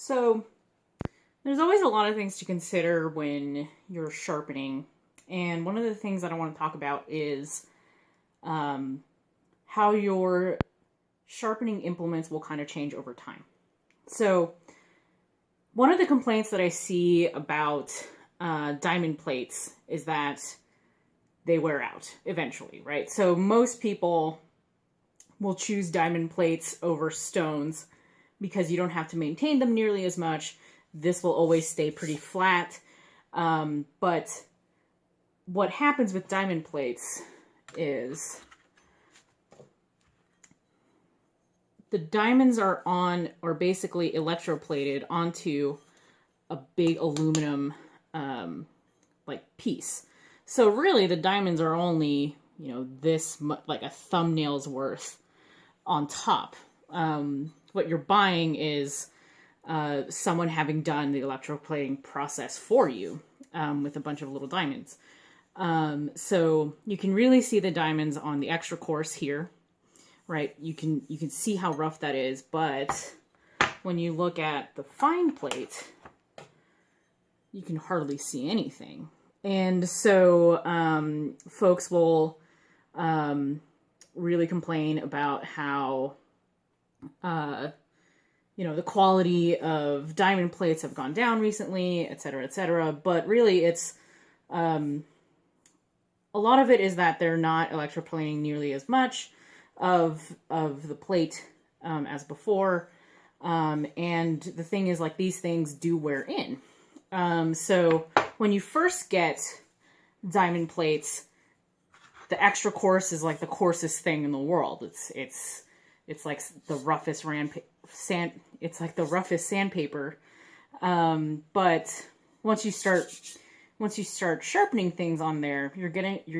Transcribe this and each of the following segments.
So there's always a lot of things to consider when you're sharpening. And one of the things that I want to talk about is how your sharpening implements will kind of change over time. So one of the complaints that I see about diamond plates is that they wear out eventually, right? So most people will choose diamond plates over stones because you don't have to maintain them nearly as much. This will always stay pretty flat. But what happens with diamond plates is the diamonds are basically electroplated onto a big aluminum piece. So really the diamonds are only, this like a thumbnail's worth on top. What you're buying is someone having done the electroplating process for you with a bunch of little diamonds. So you can really see the diamonds on the extra coarse here, right? You can see how rough that is, but when you look at the fine plate, you can hardly see anything. And so folks will really complain about how the quality of diamond plates have gone down recently, et cetera, et cetera. But really it's a lot of it is that they're not electroplating nearly as much of the plate as before. And the thing is, like, these things do wear in. So when you first get diamond plates, the extra coarse is like the coarsest thing in the world. It's like the roughest it's like the roughest sandpaper. But once you start sharpening things on there, you're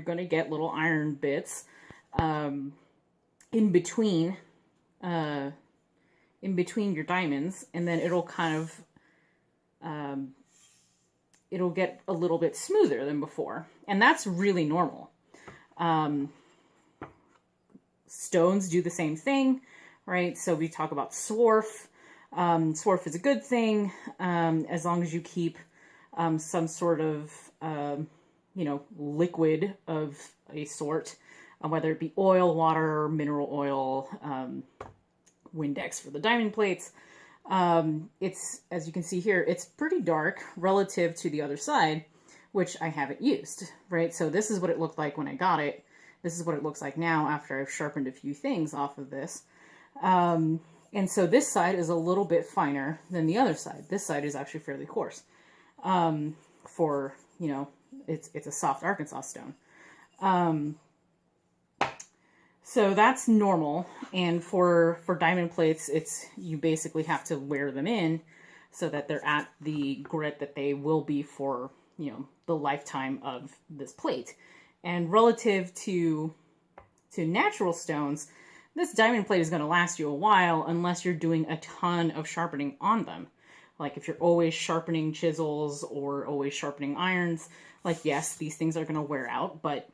gonna get little iron bits in between your diamonds, and then it'll kind of it'll get a little bit smoother than before, and that's really normal. Stones do the same thing, right? So we talk about swarf. Swarf is a good thing as long as you keep some sort of liquid of a sort, whether it be oil, water, mineral oil, Windex for the diamond plates. It's, as you can see here, it's pretty dark relative to the other side, which I haven't used, right? So this is what it looked like when I got it. This is what it looks like now after I've sharpened a few things off of this. And so this side is a little bit finer than the other side. This side is actually fairly coarse. It's a soft Arkansas stone. So that's normal. And for diamond plates, you basically have to wear them in so that they're at the grit that they will be for, the lifetime of this plate. And relative to natural stones, this diamond plate is going to last you a while unless you're doing a ton of sharpening on them. Like if you're always sharpening chisels or always sharpening irons, like, yes, these things are going to wear out, but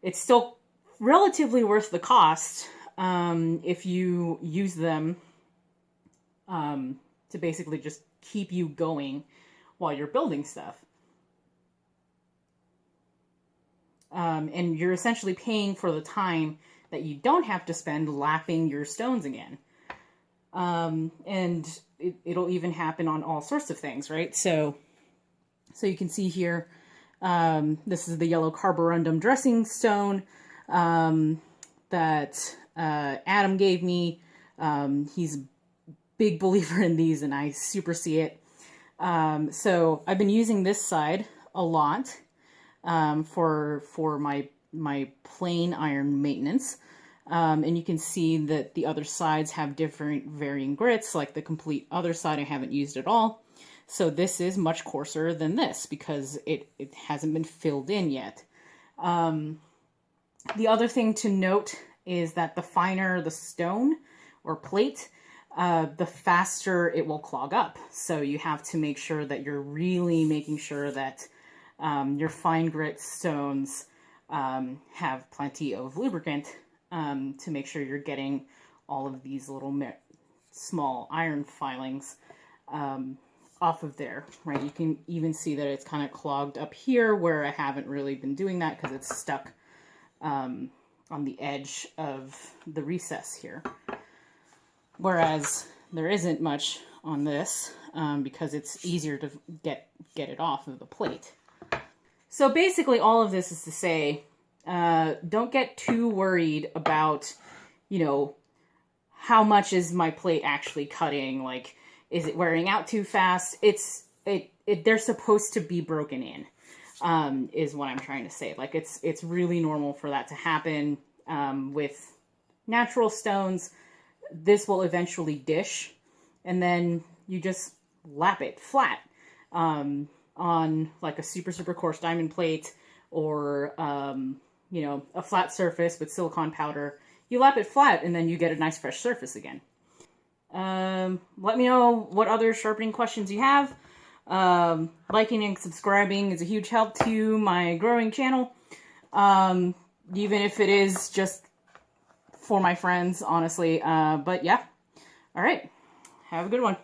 it's still relatively worth the cost if you use them to basically just keep you going while you're building stuff. And you're essentially paying for the time that you don't have to spend lapping your stones again. And it'll even happen on all sorts of things, right? So you can see here, this is the yellow carborundum dressing stone that Adam gave me. He's a big believer in these, and I super see it. So I've been using this side a lot for my plain iron maintenance. And you can see that the other sides have different varying grits, like the complete other side I haven't used at all. So this is much coarser than this because it hasn't been filled in yet. The other thing to note is that the finer the stone or plate, the faster it will clog up. So you have to make sure that you're really making sure that your fine grit stones have plenty of lubricant to make sure you're getting all of these little small iron filings off of there, right? You can even see that it's kind of clogged up here where I haven't really been doing that because it's stuck on the edge of the recess here. Whereas there isn't much on this because it's easier to get it off of the plate. So basically all of this is to say, don't get too worried about, you know, how much is my plate actually cutting? Like, is it wearing out too fast? They're supposed to be broken in, is what I'm trying to say. Like, it's really normal for that to happen. With natural stones, this will eventually dish, and then you just lap it flat on like a super coarse diamond plate, or you know, a flat surface with silicone powder. You lap it flat, and then you get a nice fresh surface again. Let me know what other sharpening questions you have. Liking and subscribing is a huge help to my growing channel. Even if it is just for my friends, honestly. But yeah. All right. Have a good one.